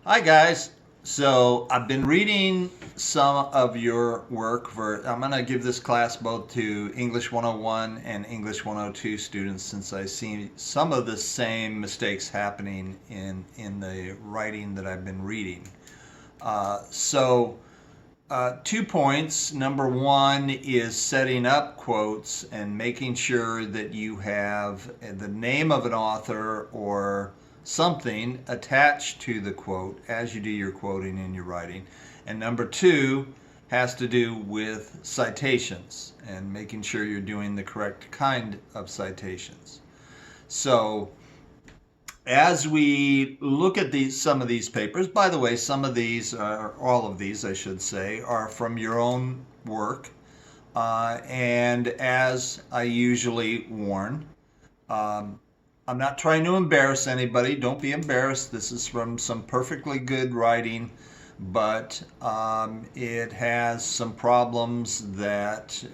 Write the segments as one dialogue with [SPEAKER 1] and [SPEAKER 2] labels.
[SPEAKER 1] Hi guys. So I've been reading some of your work I'm going to give this class both to English 101 and English 102 students since I see some of the same mistakes happening in the writing that I've been reading. 2 points. Number one is setting up quotes and making sure that you have the name of an author or something attached to the quote as you do your quoting in your writing. And number two has to do with citations and making sure you're doing the correct kind of citations. So as we look at some of these papers, by the way, some of these, all of these, I should say, are from your own work. And as I usually warn, I'm not trying to embarrass anybody. Don't be embarrassed. This is from some perfectly good writing, but it has some problems that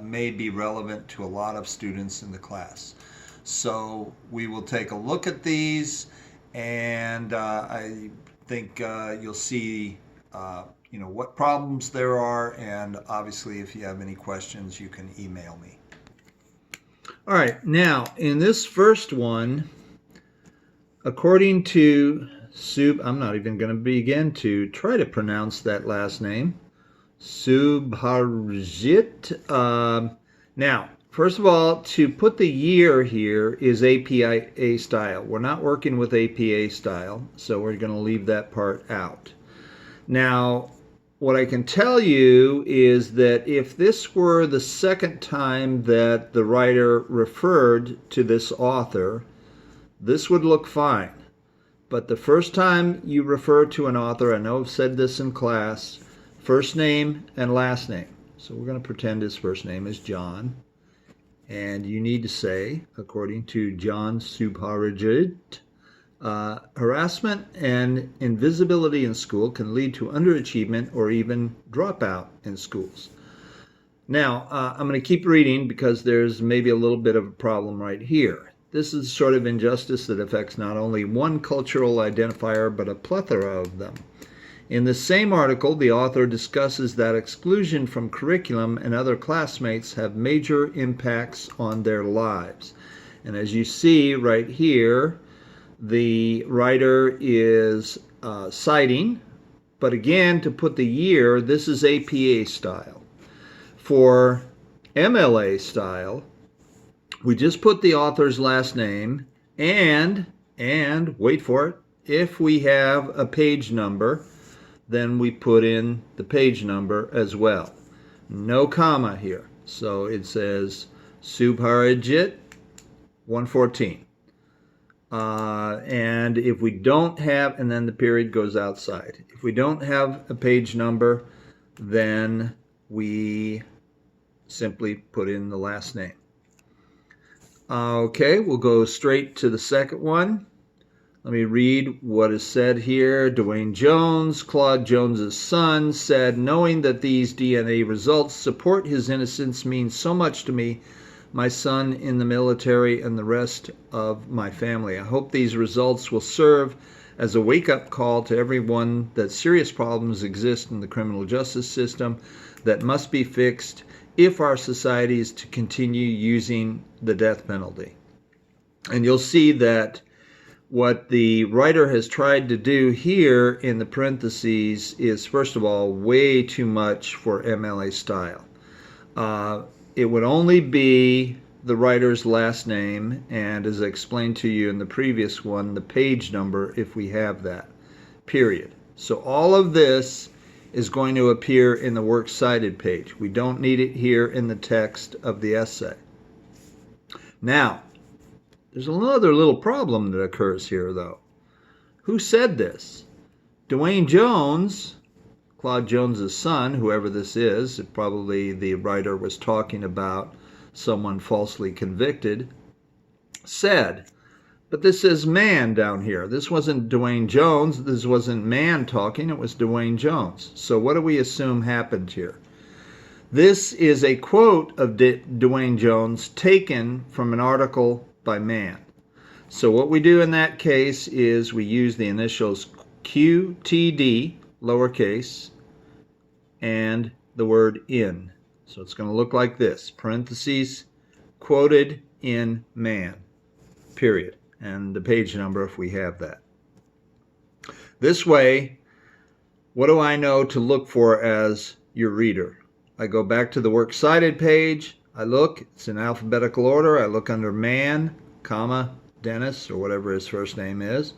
[SPEAKER 1] may be relevant to a lot of students in the class. So we will take a look at these, and I think you'll see what problems there are, and obviously if you have any questions you can email me. All right, now in this first one, according to I'm not even going to begin to try to pronounce that last name, Subharjit. Now, first of all, to put the year here is APA style. We're not working with APA style, so we're going to leave that part out. Now, what I can tell you is that if this were the second time that the writer referred to this author, this would look fine. But the first time you refer to an author, I know I've said this in class, first name and last name. So we're going to pretend his first name is John. And you need to say, according to John Subharajit, harassment and invisibility in school can lead to underachievement or even dropout in schools. Now, I'm going to keep reading because there's maybe a little bit of a problem right here. This is the sort of injustice that affects not only one cultural identifier, but a plethora of them. In the same article, the author discusses that exclusion from curriculum and other classmates have major impacts on their lives. And as you see right here, the writer is citing, but again, to put the year, this is APA style. For MLA style, we just put the author's last name and wait for it, if we have a page number, then we put in the page number as well. No comma here. So it says Subharajit 114. And if we don't have, and then the period goes outside. If we don't have a page number, then we simply put in the last name. Okay, we'll go straight to the second one. Let me read what is said here. Dwayne Jones, Claude Jones's son, said, knowing that these DNA results support his innocence means so much to me, my son in the military, and the rest of my family. I hope these results will serve as a wake-up call to everyone that serious problems exist in the criminal justice system that must be fixed if our society is to continue using the death penalty. And you'll see that what the writer has tried to do here in the parentheses is, first of all, way too much for MLA style. It would only be the writer's last name, and as I explained to you in the previous one, the page number if we have that, period. So all of this is going to appear in the works cited page. We don't need it here in the text of the essay. Now, there's another little problem that occurs here, though. Who said this? Dwayne Jones, Claude Jones's son, whoever this is, probably the writer was talking about someone falsely convicted, said, but this says man down here. This wasn't Dwayne Jones. This wasn't man talking. It was Dwayne Jones. So what do we assume happened here? This is a quote of Dwayne Jones taken from an article by man. So what we do in that case is we use the initials QTD, lowercase, and the word in. So it's going to look like this, parentheses, quoted in man, period, and the page number if we have that. This way, what do I know to look for as your reader? I go back to the works cited page, I look, it's in alphabetical order, I look under man, comma, Dennis, or whatever his first name is,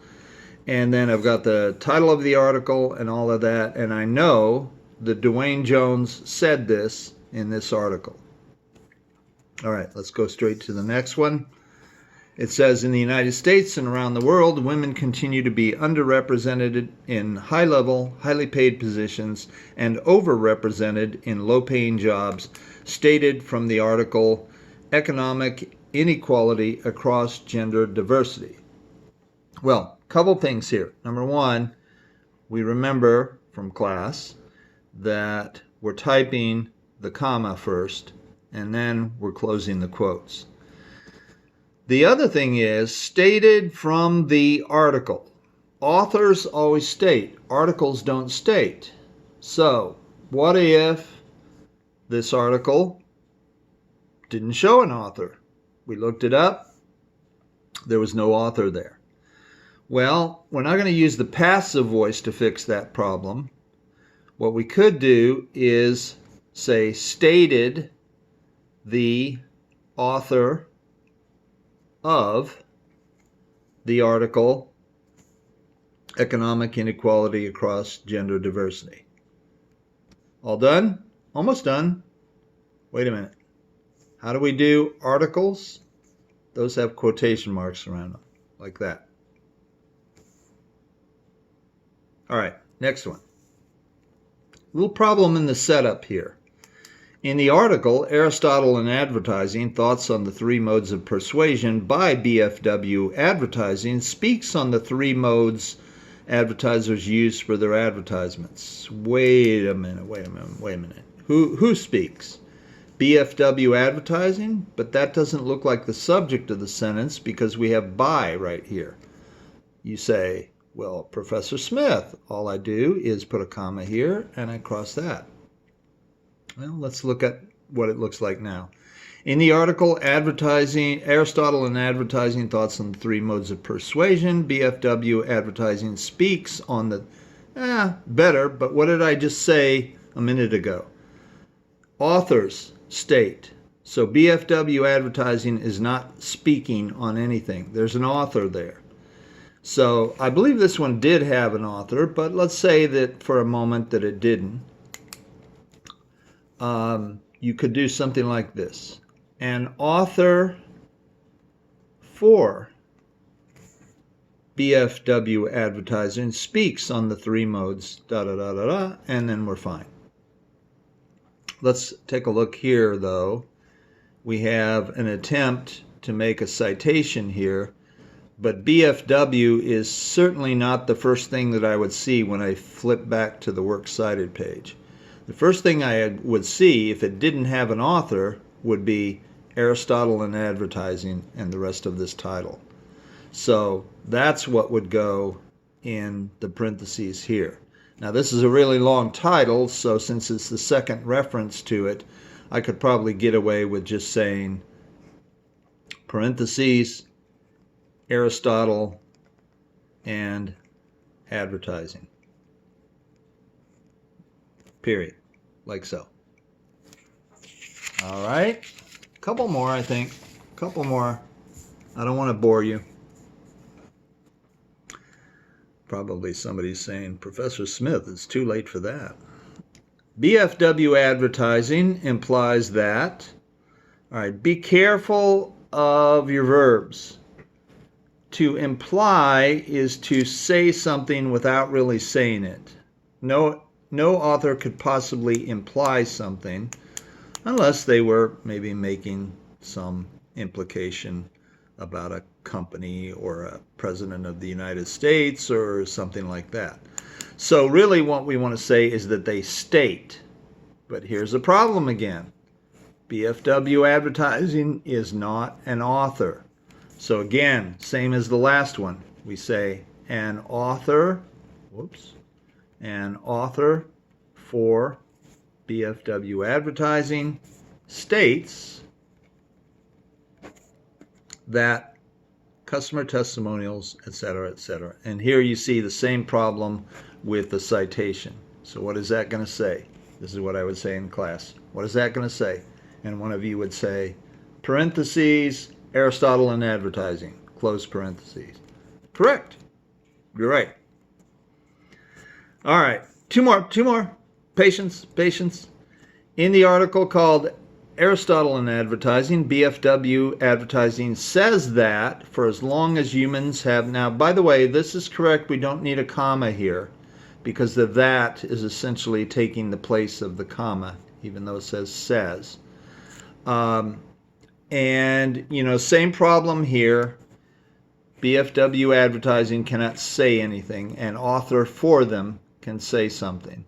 [SPEAKER 1] and then I've got the title of the article and all of that, and I know that Dwayne Jones said this in this article. All right, let's go straight to the next one. It says, in the United States and around the world, women continue to be underrepresented in high-level, highly paid positions and overrepresented in low-paying jobs, stated from the article, Economic Inequality Across Gender Diversity. Well, a couple things here. Number one, we remember from class that we're typing the comma first, and then we're closing the quotes. The other thing is stated from the article. Authors always state, articles don't state. So, what if this article didn't show an author? We looked it up, there was no author there. Well, we're not going to use the passive voice to fix that problem. What we could do is say stated the author of the article, Economic Inequality Across Gender Diversity. All done? Almost done. Wait a minute. How do we do articles? Those have quotation marks around them, like that. All right, next one. Little problem in the setup here. In the article, Aristotle and Advertising, Thoughts on the Three Modes of Persuasion by BFW Advertising, speaks on the three modes advertisers use for their advertisements. Wait a minute. Who speaks? BFW Advertising? But that doesn't look like the subject of the sentence because we have by right here. You say, well, Professor Smith, all I do is put a comma here and I cross that. Well, let's look at what it looks like now. In the article, Aristotle and Advertising, Thoughts on the Three Modes of Persuasion, BFW Advertising speaks on the, better, but what did I just say a minute ago? Authors state. So BFW Advertising is not speaking on anything. There's an author there. So I believe this one did have an author, but let's say that for a moment that it didn't. You could do something like this. An author for BFW Advertising speaks on the three modes, and then we're fine. Let's take a look here, though. We have an attempt to make a citation here, but BFW is certainly not the first thing that I would see when I flip back to the works cited page. The first thing I would see, if it didn't have an author, would be Aristotle and Advertising and the rest of this title. So that's what would go in the parentheses here. Now this is a really long title, so since it's the second reference to it, I could probably get away with just saying parentheses, Aristotle and Advertising. Period. Like so. All right. Couple more, I think. Couple more. I don't want to bore you. Probably somebody's saying, Professor Smith, it's too late for that. BFW Advertising implies that, all right, be careful of your verbs. To imply is to say something without really saying it. No author could possibly imply something unless they were maybe making some implication about a company or a president of the United States or something like that. So really what we want to say is that they state. But here's the problem again. BFW Advertising is not an author. So again, same as the last one. We say an author whoops, an author for BFW Advertising states that customer testimonials, etc., etc. And here you see the same problem with the citation. So what is that going to say? This is what I would say in class. What is that going to say? And one of you would say, parentheses, Aristotle and advertising, close parentheses. Correct. You're right. All right. Two more. Patience. In the article called Aristotle and Advertising, BFW Advertising says that for as long as humans have... Now, by the way, this is correct. We don't need a comma here because the that is essentially taking the place of the comma, even though it says. And, you know, same problem here. BFW Advertising cannot say anything. An author for them can say something.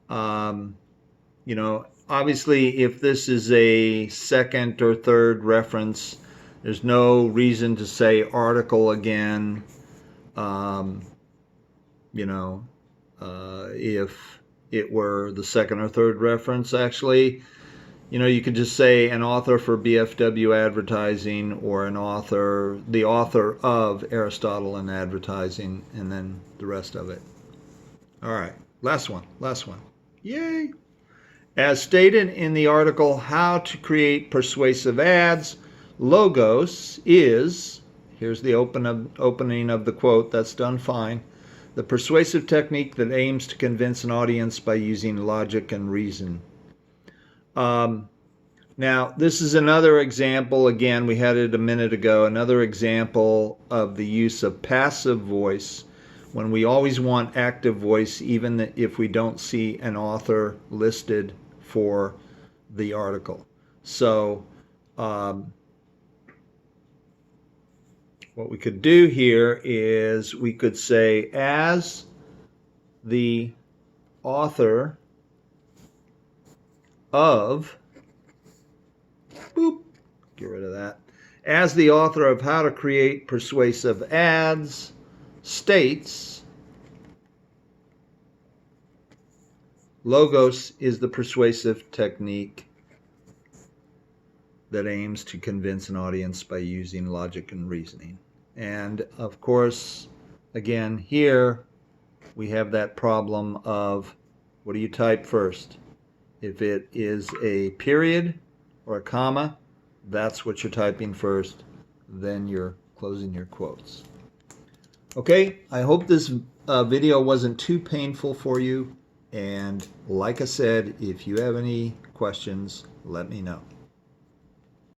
[SPEAKER 1] You know, obviously, if this is a second or third reference, there's no reason to say article again. You know, if it were the second or third reference, actually, you know, you could just say an author for BFW Advertising or the author of Aristotle and Advertising, and then the rest of it. All right, last one. Yay! As stated in the article, How to Create Persuasive Ads, logos is, here's the opening of the quote, that's done fine, the persuasive technique that aims to convince an audience by using logic and reason. Now, this is another example, again, we had it a minute ago, another example of the use of passive voice when we always want active voice, even if we don't see an author listed for the article. So, what we could do here is we could say, as the author of, boop, get rid of that, as the author of How to Create Persuasive Ads states, logos is the persuasive technique that aims to convince an audience by using logic and reasoning. And of course, again, here we have that problem of what do you type first? If it is a period or a comma, that's what you're typing first, then you're closing your quotes. Okay, I hope this video wasn't too painful for you, and like I said, if you have any questions, let me know.